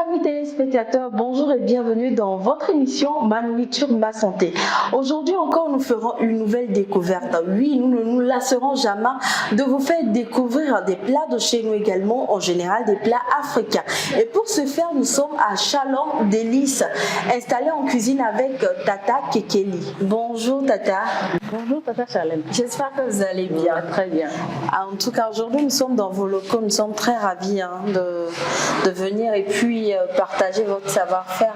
amis téléspectateurs, bonjour et bienvenue dans votre émission Ma nourriture, ma santé. Aujourd'hui encore, nous ferons une nouvelle découverte. Oui, nous ne nous lasserons jamais de vous faire découvrir des plats de chez nous également, en général des plats africains. Et pour ce faire, nous sommes à Chalon Délices, installés en cuisine avec Tata Kekeli. Bonjour Tata. Bonjour Tata Chalène. J'espère que vous allez bien. Très bien. En tout cas, aujourd'hui, nous sommes dans vos locaux. Nous sommes très ravis de venir et puis partager votre savoir-faire.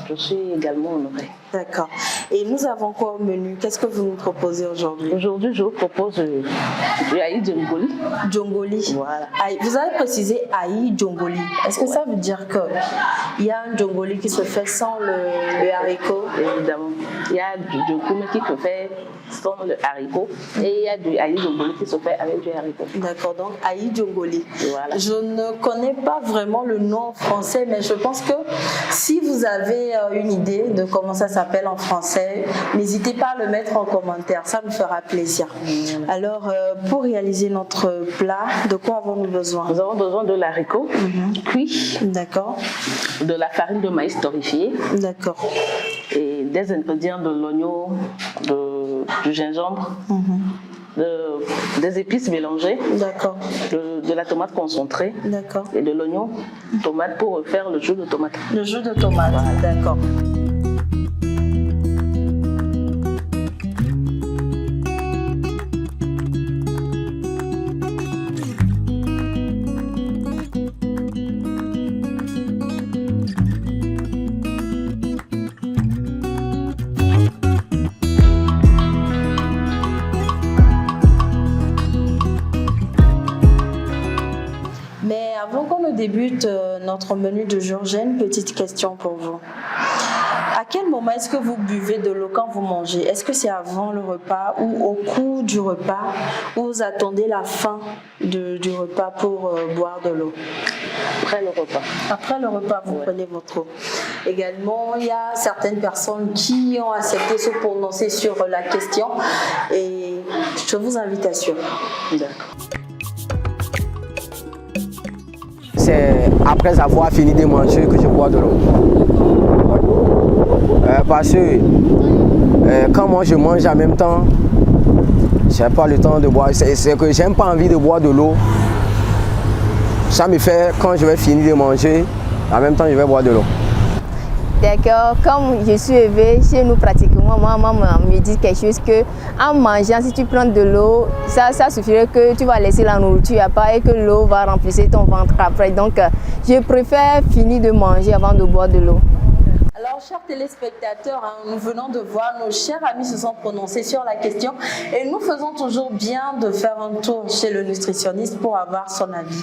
Je suis également honorée. D'accord. Et nous avons quoi au menu? Qu'est-ce que vous nous proposez aujourd'hui? Aujourd'hui, je vous propose du aïe djongoli. Djongoli. Voilà. Vous avez précisé aïe djongoli. Est-ce que ça veut dire qu'il y a un djongoli qui se fait sans le haricot? Évidemment. Il y a du djokoumé qui se fait sans le haricot et il y a du aïe djongoli qui se fait avec du haricot. D'accord, donc aïe djongoli. Voilà. Je ne connais pas vraiment le nom français, mais je pense que si vous avez une idée de comment ça s'appelle en français, n'hésitez pas à le mettre en commentaire, ça nous fera plaisir. Alors, pour réaliser notre plat, de quoi avons-nous besoin? Nous avons besoin de l'haricot cuit, d'accord, de la farine de maïs torréfiée, d'accord, et des ingrédients de l'oignon, du gingembre, des épices mélangées, d'accord, de la tomate concentrée, d'accord, et de l'oignon tomate pour faire le jus de tomate. Le jus de tomate, voilà. D'accord. Mais avant qu'on ne débute notre menu de jour, j'ai une petite question pour vous. À quel moment est-ce que vous buvez de l'eau quand vous mangez? Est-ce que c'est avant le repas ou au cours du repas, ou vous attendez la fin du repas pour boire de l'eau? Après le repas. Après le repas, vous prenez votre eau. Également, il y a certaines personnes qui ont accepté de se prononcer sur la question et je vous invite à suivre. D'accord. C'est après avoir fini de manger que je bois de l'eau. Parce que quand moi je mange en même temps, je n'ai pas le temps de boire. C'est que je n'ai pas envie de boire de l'eau. Ça me fait, quand je vais finir de manger, en même temps je vais boire de l'eau. D'accord, comme je suis élevée chez nous pratiquement, maman me dit quelque chose que en mangeant, si tu prends de l'eau, ça suffirait que tu vas laisser la nourriture à part et que l'eau va remplir ton ventre après. Donc, je préfère finir de manger avant de boire de l'eau. Alors, chers téléspectateurs, nous venons de voir, nos chers amis se sont prononcés sur la question et nous faisons toujours bien de faire un tour chez le nutritionniste pour avoir son avis.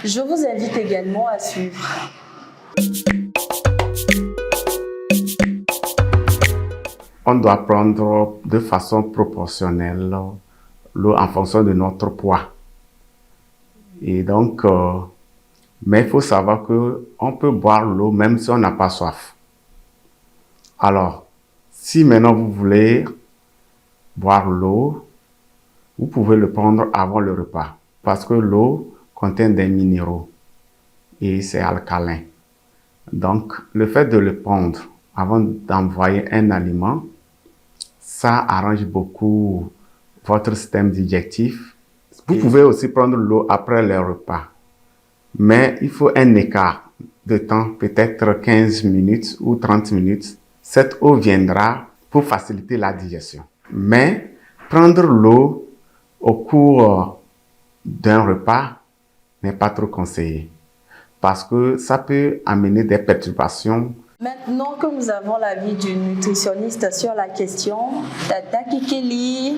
Je vous invite également à suivre. On doit prendre de façon proportionnelle l'eau en fonction de notre poids. Et donc, mais il faut savoir qu'on peut boire l'eau même si on n'a pas soif. Alors, si maintenant vous voulez boire l'eau, vous pouvez le prendre avant le repas. Parce que l'eau contient des minéraux et c'est alcalin. Donc, le fait de le prendre avant d'envoyer un aliment, ça arrange beaucoup votre système digestif. Vous pouvez aussi prendre l'eau après le repas. Mais il faut un écart de temps, peut-être 15 minutes ou 30 minutes. Cette eau viendra pour faciliter la digestion. Mais prendre l'eau au cours d'un repas n'est pas trop conseillé parce que ça peut amener des perturbations. Maintenant que nous avons l'avis du nutritionniste sur la question, Tata Kekeli,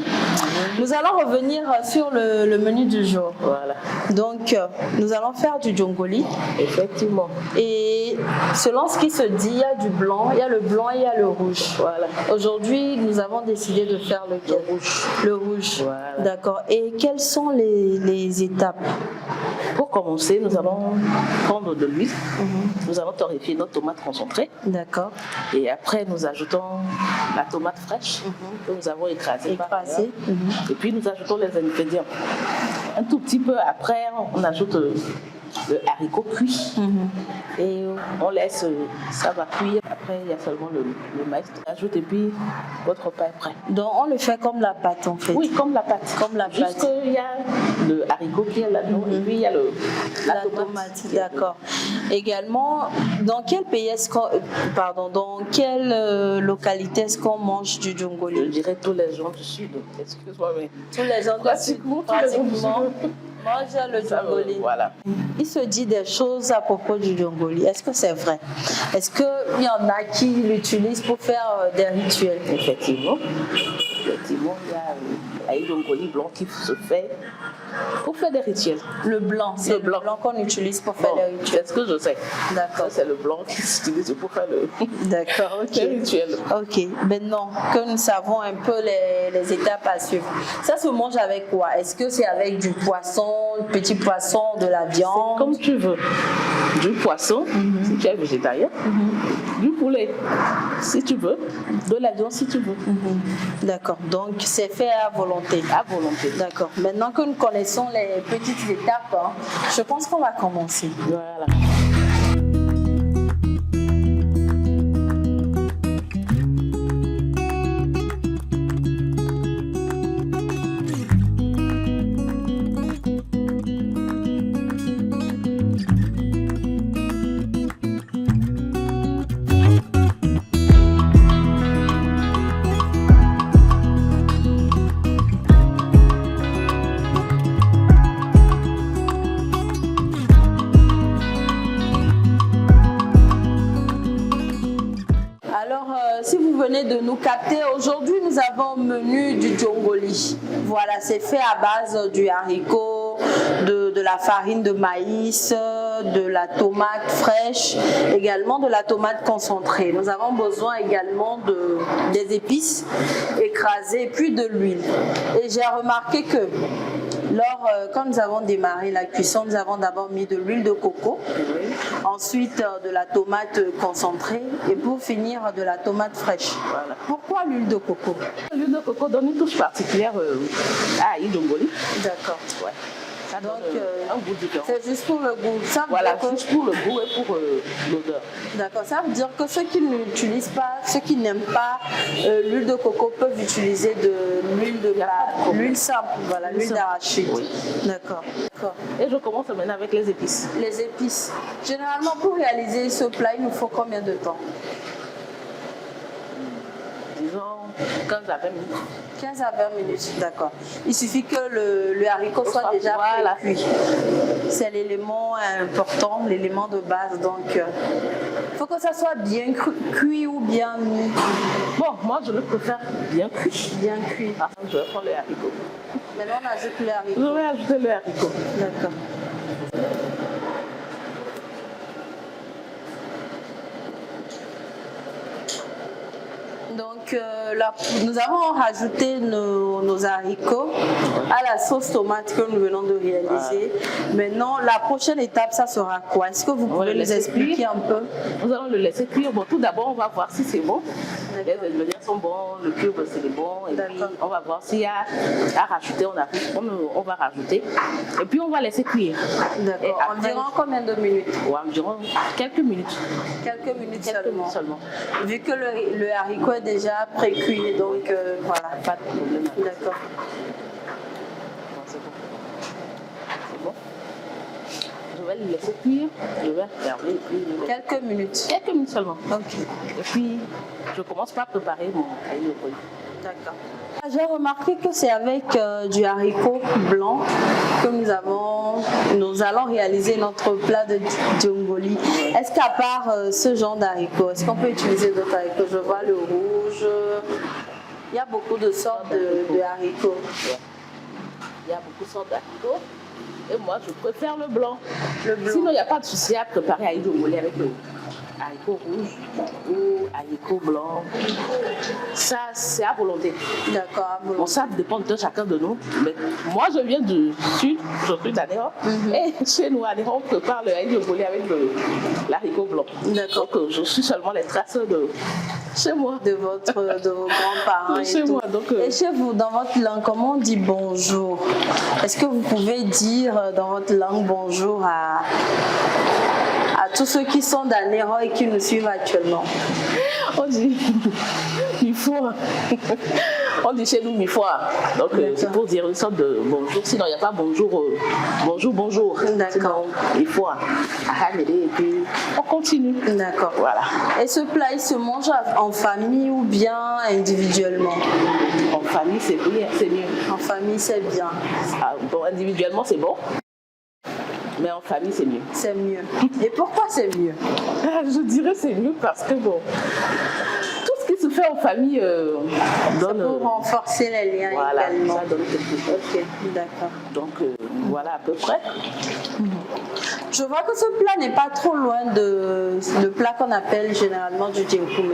nous allons revenir sur le menu du jour. Voilà. Donc, nous allons faire du djongoli. Effectivement. Et selon ce qui se dit, il y a du blanc, il y a le blanc et il y a le rouge. Voilà. Aujourd'hui, nous avons décidé de faire le rouge. Le rouge. Voilà. D'accord. Et quelles sont les étapes? Pour commencer, nous allons prendre de l'huile. Nous allons torréfier notre tomate concentrée. D'accord. Et après, nous ajoutons la tomate fraîche que nous avons écrasée. Mhm. Et puis, nous ajoutons les ingrédients. Un tout petit peu après, on ajoute le haricot cuit. Et on laisse, ça va cuire. Après, il y a seulement le maïs. Ajoute et puis votre repas est prêt. Donc on le fait comme la pâte en fait. Oui, comme la pâte. Comme la pâte. Juste il y a le haricot qui est là-dedans et puis il y a la tomate. D'accord. Également, dans quel pays est-ce qu'on, dans quelle localité est-ce qu'on mange du Je djongoli? dirais tous les gens du sud. Excuse-moi, mais Tous les gens pratiquement mangent le djongoli. Voilà. Il se dit des choses à propos du djongoli. Est-ce que c'est vrai? Est-ce qu'il y en a qui l'utilisent pour faire des rituels? Effectivement, il y a un djongoli blanc qui se fait pour faire des rituels. Le blanc, c'est le blanc qu'on utilise pour faire des rituels. C'est ce que je sais. D'accord. C'est le blanc qui s'utilise pour faire D'accord, ok. les rituels. Ok, maintenant que nous savons un peu les étapes à suivre, ça se mange avec quoi? Est-ce que c'est avec du poisson, petit poisson, de la viande? Comme tu veux. Du poisson, si tu es végétarien. Du poulet, si tu veux. De la viande, si tu veux. D'accord, donc c'est fait à volonté. À volonté. D'accord, maintenant que nous connaissons les petites étapes, je pense qu'on va commencer. Voilà. Si vous venez de nous capter, aujourd'hui nous avons un menu du djongoli. Voilà, c'est fait à base du haricot, de la farine de maïs, de la tomate fraîche, également de la tomate concentrée. Nous avons besoin également des épices écrasées, puis de l'huile. Et j'ai remarqué que quand nous avons démarré la cuisson, nous avons d'abord mis de l'huile de coco, ensuite de la tomate concentrée et pour finir de la tomate fraîche. Voilà. Pourquoi l'huile de coco? L'huile de coco donne une touche particulière à Aïe djongoli. D'accord. Ouais. Ça donne Donc, un goût différent. c'est juste pour le goût. Ça veut Voilà, dire que- juste pour le goût et pour l'odeur. D'accord, ça veut dire que ceux qui n'utilisent pas, ceux qui n'aiment pas l'huile de coco peuvent utiliser de l'huile de l'huile simple, voilà, l'huile d'arachide. Oui. D'accord. D'accord. Et je commence maintenant avec les épices. Les épices. Généralement, pour réaliser ce plat, il nous faut combien de temps? Disons 15 à 20 minutes. 15 à 20 minutes, d'accord. Il suffit que le haricot soit déjà Voilà. cuit. C'est l'élément important, l'élément de base. Donc, il faut que ça soit bien cuit ou bien mou. Bon, moi je le préfère bien cuit. Bien cuit. Ah, je vais prendre le haricot. Maintenant, on ajoute le Je haricot. vais ajouter le haricot. D'accord. Donc, nous avons rajouté nos haricots à la sauce tomate que nous venons de réaliser. Maintenant, la prochaine étape, ça sera quoi? Est-ce que vous va pouvez le nous laisser expliquer cuire. un peu? Nous allons le laisser cuire. Bon, tout d'abord, on va voir si c'est bon. Les ingrédients sont bons, le cube c'est bon. Et puis, on va voir s'il y a à rajouter, on va rajouter. Et puis, on va laisser cuire. Et D'accord. après- Environ combien de minutes? Ou environ quelques minutes. Quelques minutes Quelques seulement. minutes seulement. Vu que le haricot est déjà pré-cuit, donc voilà. Pas de problème. D'accord. Bon, c'est bon. C'est bon. Je vais le laisser cuire. Je vais fermer et puis Quelques minutes. quelques minutes seulement. Ok. Et puis, je commence par préparer mon caillou de fruits. D'accord. J'ai remarqué que c'est avec du haricot blanc que nous allons réaliser notre plat de djongoli. Est-ce qu'à part ce genre d'haricots, est-ce qu'on peut utiliser d'autres haricots? Je vois le rouge. Il y a beaucoup de sortes de haricots. Ouais. Il y a beaucoup de sortes d'haricots. Et moi, je préfère le blanc. Le blanc. Sinon, il n'y a pas de souci à préparer à djongoli avec le haricot rouge ou haricot blanc. Ça, c'est à volonté. D'accord. Bon, ça dépend de chacun de nous. Mais moi, je viens du sud, je suis d'Anéron. Et chez nous, à Anéron, on prépare le djongoli avec l'haricot blanc. D'accord. Donc, je suis seulement les traces Chez moi. de vos grands-parents. Chez et tout. moi, donc, Et chez vous, dans votre langue, comment on dit bonjour? Est-ce que vous pouvez dire dans votre langue bonjour à tous ceux qui sont dans Néron et qui nous suivent actuellement? On dit mi-foi. On dit chez nous mi-foi. Donc c'est pour dire une sorte de bonjour. Sinon, il n'y a pas bonjour, bonjour. D'accord. Mi-foi. Et puis on continue. D'accord. Voilà. Et ce plat, il se mange en famille ou bien individuellement? En famille, c'est bien, c'est mieux. En famille, c'est bien. Ah, bon, individuellement, c'est bon. Mais en famille, c'est mieux. C'est mieux. Et pourquoi c'est mieux? Je dirais c'est mieux parce que bon, tout ce qui se fait en famille donne... C'est pour renforcer les liens voilà, également. ça donne quelque chose. Ok, d'accord. Donc voilà à peu près. Je vois que ce plat n'est pas trop loin de le plat qu'on appelle généralement du djenkume.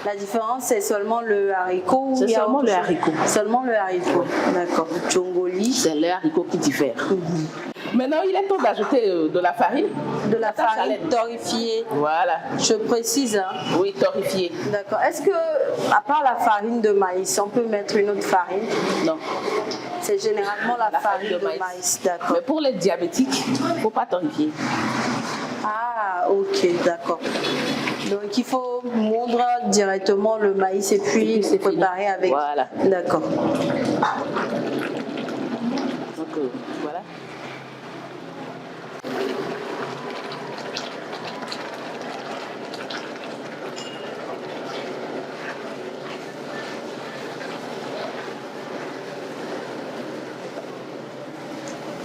La différence, c'est seulement le haricot. C'est il y a seulement autre le chose? haricot. Seulement le haricot. D'accord. Djongoli. C'est le haricot qui diffère. Maintenant, il est temps d'ajouter de la farine. De la farine salade. torréfiée. Voilà. Je précise. Hein. Oui, torréfiée. D'accord. Est-ce que, à part la farine de maïs, on peut mettre une autre farine? Non. C'est généralement la farine de maïs. D'accord. Mais pour les diabétiques, il ne faut pas torréfier. Ah, ok, d'accord. Donc il faut moudre directement le maïs et puis c'est préparer avec. Voilà. D'accord. Donc voilà.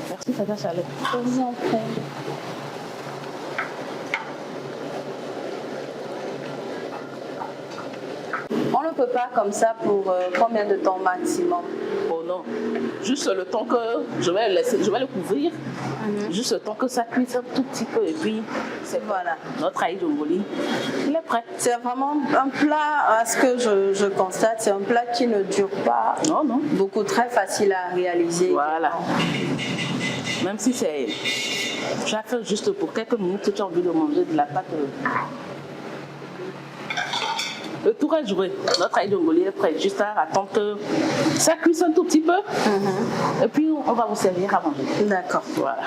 Merci Tata Charlotte. Je vous en prie. On ne peut pas comme ça pour combien de temps maximum? Oh non, juste le temps que je vais le couvrir, juste le temps que ça cuise un tout petit peu et puis c'est Voilà. notre ail djongoli, il est prêt. C'est vraiment un plat, à ce que je constate, c'est un plat qui ne dure pas Non, non. beaucoup, très facile à réaliser. Voilà. Même si c'est... J'ai fait juste pour quelques minutes, tu as envie de manger de la pâte. Le tour est joué. Notre ail djongoli est prêt. Juste à attendre que ça cuise un tout petit peu. Et puis, on va vous servir à manger. D'accord. Voilà.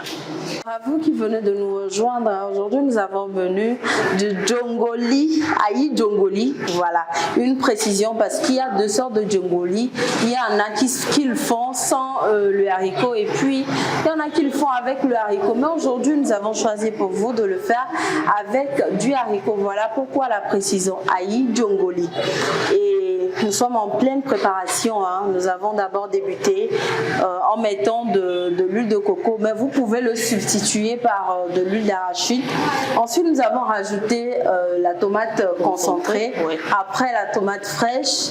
À vous qui venez de nous rejoindre, aujourd'hui nous avons venu du djongoli, aïe djongoli, voilà, une précision parce qu'il y a deux sortes de djongoli, il y en a qui le font sans le haricot et puis il y en a qui le font avec le haricot, mais aujourd'hui nous avons choisi pour vous de le faire avec du haricot, voilà pourquoi la précision, aïe djongoli. Et nous sommes en pleine préparation, hein. Nous avons d'abord débuté en mettant de l'huile de coco, mais vous pouvez le substituer par de l'huile d'arachide. Ensuite, nous avons rajouté la tomate concentrée. Oui. Après, la tomate fraîche.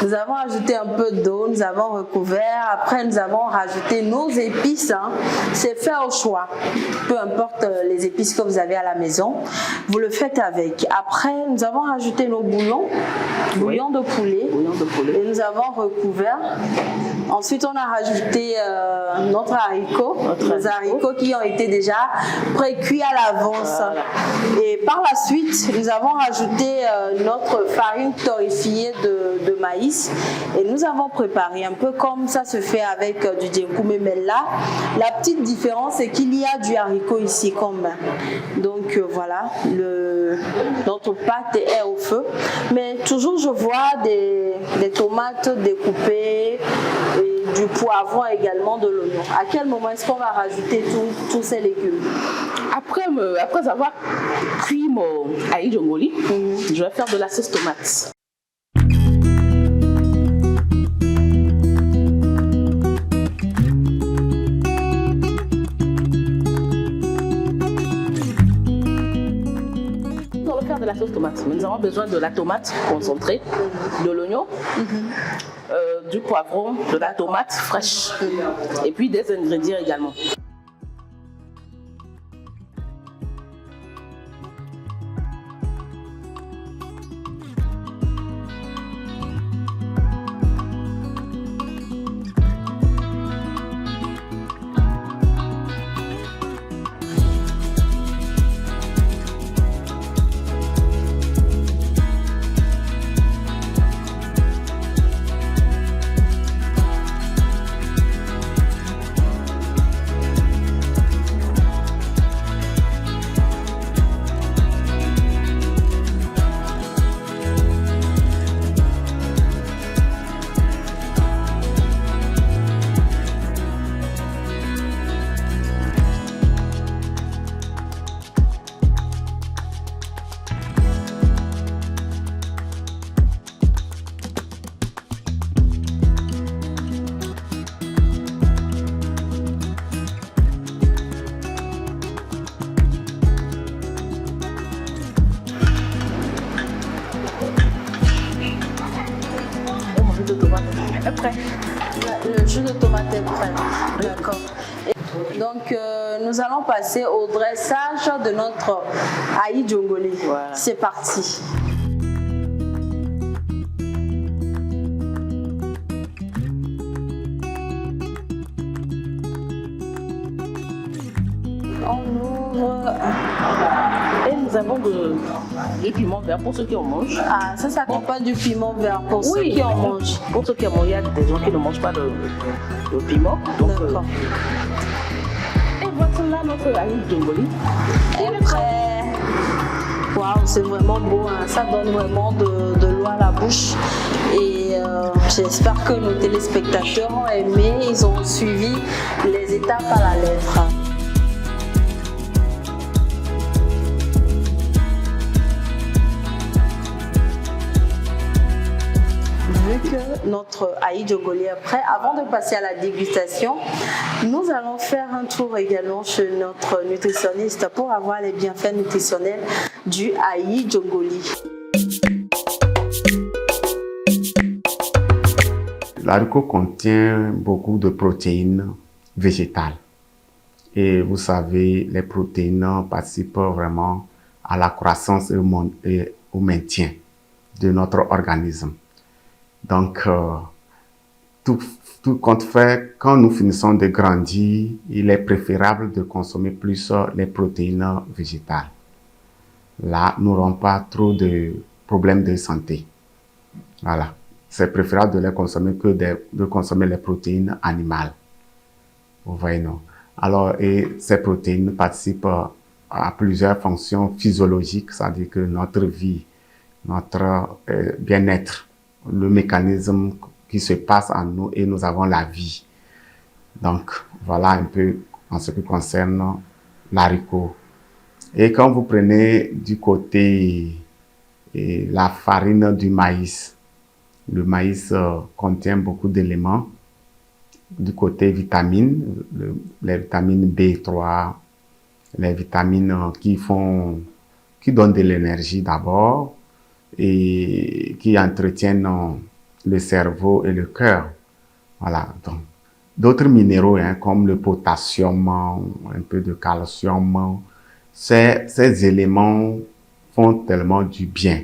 Nous avons ajouté un peu d'eau, nous avons recouvert. Après, nous avons rajouté nos épices. Hein. C'est fait au choix. Peu importe les épices que vous avez à la maison, vous le faites avec. Après, nous avons rajouté nos bouillons, bouillon de poulet. Bouillon de poulet. Et nous avons recouvert. Ensuite, on a rajouté notre haricot, nos haricots qui ont été déjà pré-cuits à l'avance. Voilà. Et par la suite, nous avons rajouté notre farine torréfiée de maïs et nous avons préparé un peu comme ça se fait avec du djenkume. Mais là, la petite différence, c'est qu'il y a du haricot ici quand même. Donc voilà, notre pâte est au feu. Mais toujours, je vois des tomates découpées et du poivron également, de l'oignon. À quel moment est-ce qu'on va rajouter tous ces légumes? Après avoir cuit mon ail djongoli, je vais faire de la sauce tomate. On va faire de la sauce tomate. Nous avons besoin de la tomate concentrée, de l'oignon, du poivron, de la tomate fraîche et puis des ingrédients également. prêt. Le jus de tomate est prêt. D'accord. Donc, nous allons passer au dressage de notre aïe djongolé. Voilà. C'est parti. On ouvre. Et nous avons du piment vert pour ceux qui en mangent. Ah, ça s'accompagne du piment vert pour ceux Oui, qui en mangent. pour ceux qui en mangent, il y a des gens qui ne mangent pas de piment. Donc, D'accord. et voici là notre aïe djongolé. Et prêt. Waouh, c'est vraiment beau, hein. Ça donne vraiment de l'eau à la bouche. Et j'espère que nos téléspectateurs ont aimé, ils ont suivi les étapes à la lettre. Vu que notre aïe djongolé est prêt, avant de passer à la dégustation, nous allons faire un tour également chez notre nutritionniste pour avoir les bienfaits nutritionnels du aïe djongolé. L'haricot contient beaucoup de protéines végétales. Et vous savez, les protéines participent vraiment à la croissance et au maintien de notre organisme. Donc, tout compte fait, quand nous finissons de grandir, il est préférable de consommer plus les protéines végétales. Là, nous n'aurons pas trop de problèmes de santé. Voilà. C'est préférable de les consommer que de consommer les protéines animales. Vous voyez, non? Alors, et ces protéines participent à plusieurs fonctions physiologiques, c'est-à-dire que notre vie, notre bien-être, le mécanisme qui se passe en nous et nous avons la vie. Donc, voilà un peu en ce qui concerne l'haricot. Et quand vous prenez du côté la farine du maïs, le maïs contient beaucoup d'éléments. Du côté vitamines, les vitamines B3, les vitamines qui donnent de l'énergie d'abord et qui entretiennent le cerveau et le cœur. Voilà. Donc, d'autres minéraux comme le potassium, un peu de calcium, ces éléments font tellement du bien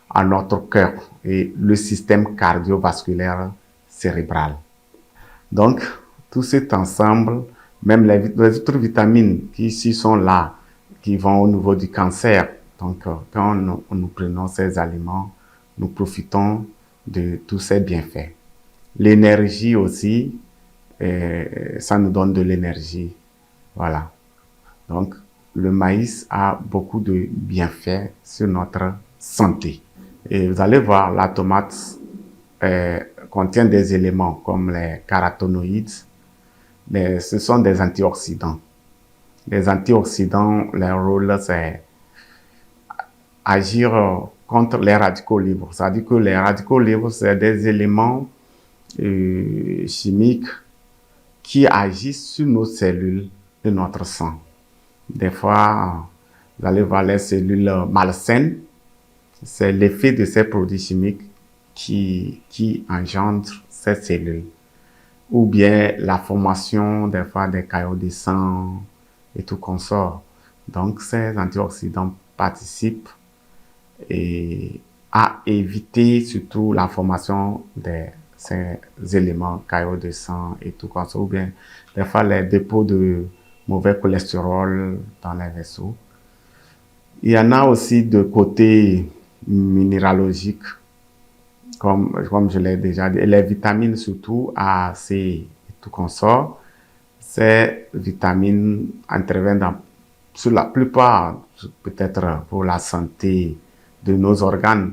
à notre cœur et le système cardiovasculaire cérébral. Donc, tout cet ensemble, même les autres vitamines qui ici sont là, qui vont au niveau du cancer. Donc, quand nous prenons ces aliments, nous profitons de tous ces bienfaits. L'énergie aussi, ça nous donne de l'énergie. Voilà. Donc, le maïs a beaucoup de bienfaits sur notre santé. Et vous allez voir, la tomate contient des éléments comme les caroténoïdes. Ce sont des antioxydants. Les antioxydants, leur rôle, c'est agir contre les radicaux libres. C'est-à-dire que les radicaux libres, c'est des éléments chimiques qui agissent sur nos cellules de notre sang. Des fois, vous allez voir les cellules malsaines. C'est l'effet de ces produits chimiques qui engendre ces cellules. Ou bien la formation des fois des caillots de sang et tout consort. Donc, ces antioxydants participent à éviter surtout la formation de ces éléments, caillots de sang et tout consort. Ou bien des fois les dépôts de mauvais cholestérol dans les vaisseaux. Il y en a aussi de côté minéralogique, comme je l'ai déjà dit, et les vitamines surtout A, C et tout consort. Ces vitamines interviennent sur la plupart, peut-être pour la santé de nos organes,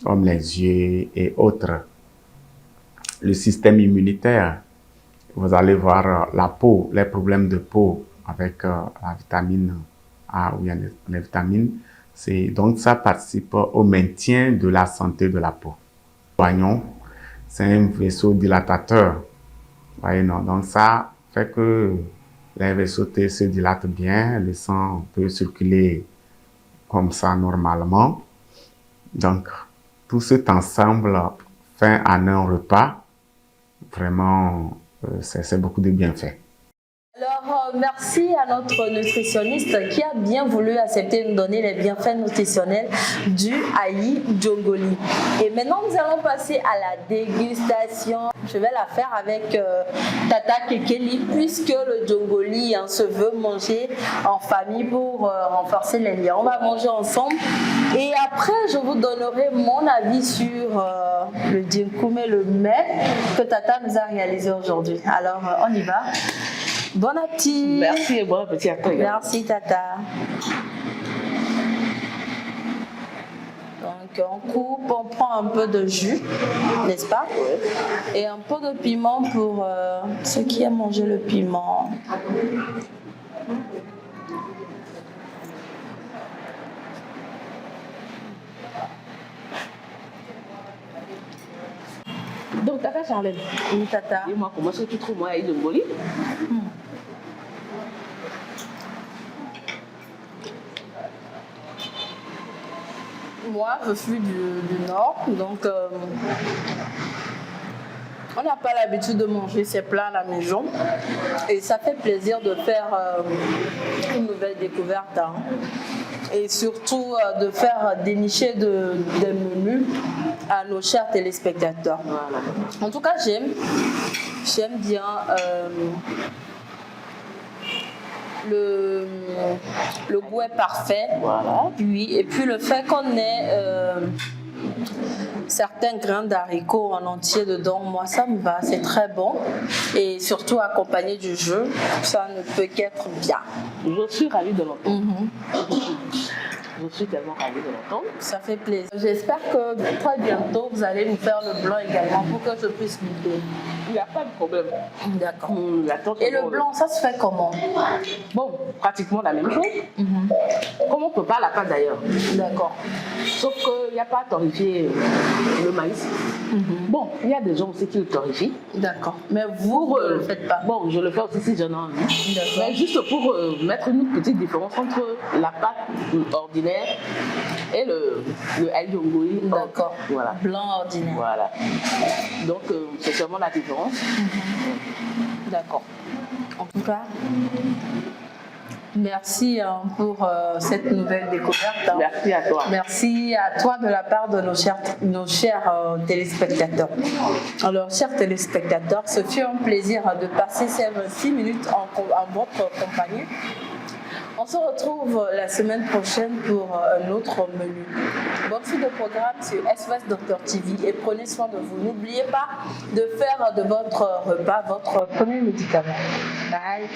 comme les yeux et autres. Le système immunitaire, vous allez voir la peau, les problèmes de peau avec la vitamine A ou bien les vitamines. Donc ça participe au maintien de la santé de la peau. L'oignon, c'est un vaisseau dilatateur. Voyez, non? Donc ça fait que les vaisseaux T se dilatent bien, le sang peut circuler comme ça normalement. Donc tout cet ensemble fait en un repas Vraiment, c'est beaucoup de bienfaits. Alors, merci à notre nutritionniste qui a bien voulu accepter de nous donner les bienfaits nutritionnels du aïe Djongoli. Et maintenant, nous allons passer à la dégustation. Je vais la faire avec Tata Kekeli, puisque le Djongoli se veut manger en famille pour renforcer les liens. On va manger ensemble. Et après, je vous donnerai mon avis sur le Djinkoumé, le mets que Tata nous a réalisé aujourd'hui. Alors, on y va. Bon appétit. Merci et bon appétit à toi. Merci Tata. Donc on coupe, on prend un peu de jus, n'est-ce pas? Et un peu de piment pour ceux qui aiment manger le piment. Donc, Tata Charlène, Oui Tata. dis-moi comment est-ce que tu trouves moi aïe Djongoli? Moi, je suis du Nord, donc on n'a pas l'habitude de manger ces plats à la maison. Et ça fait plaisir de faire une nouvelle découverte. Hein. Et surtout de faire dénicher des menus à nos chers téléspectateurs. Voilà. En tout cas, j'aime bien le goût est parfait. Voilà. Oui, et puis le fait qu'on ait certains grains d'haricots en entier dedans, moi ça me va, c'est très bon. Et surtout accompagné du jus, ça ne peut qu'être bien. Je suis ravie de l'entendre. Je suis tellement ravie de l'entendre. Ça fait plaisir. J'espère que très bientôt, vous allez nous faire le blanc également pour que je puisse goûter. Il n'y a pas de problème. D'accord. Et Et le blanc, ça se fait comment? Bon, pratiquement la même chose. Comme on prépare la pâte d'ailleurs. D'accord. Sauf qu'il n'y a pas à torréfier le maïs. Bon, il y a des gens aussi qui le torréfient. D'accord. Mais vous ne le faites pas? Bon, je le fais aussi si j'en ai envie. D'accord. Mais juste pour mettre une petite différence entre la pâte ordinaire et le aïe Djongoli. D'accord. Voilà. Blanc ordinaire. Voilà. Donc, c'est seulement la différence. D'accord. En tout cas, merci pour cette nouvelle découverte. Merci à toi. Merci à toi de la part de nos chers téléspectateurs. Alors, chers téléspectateurs, ce fut un plaisir de passer ces 6 minutes en votre compagnie. On se retrouve la semaine prochaine pour un autre menu. Bonne suite de programme sur SOS Docteur TV et prenez soin de vous. N'oubliez pas de faire de votre repas votre premier médicament. Bye.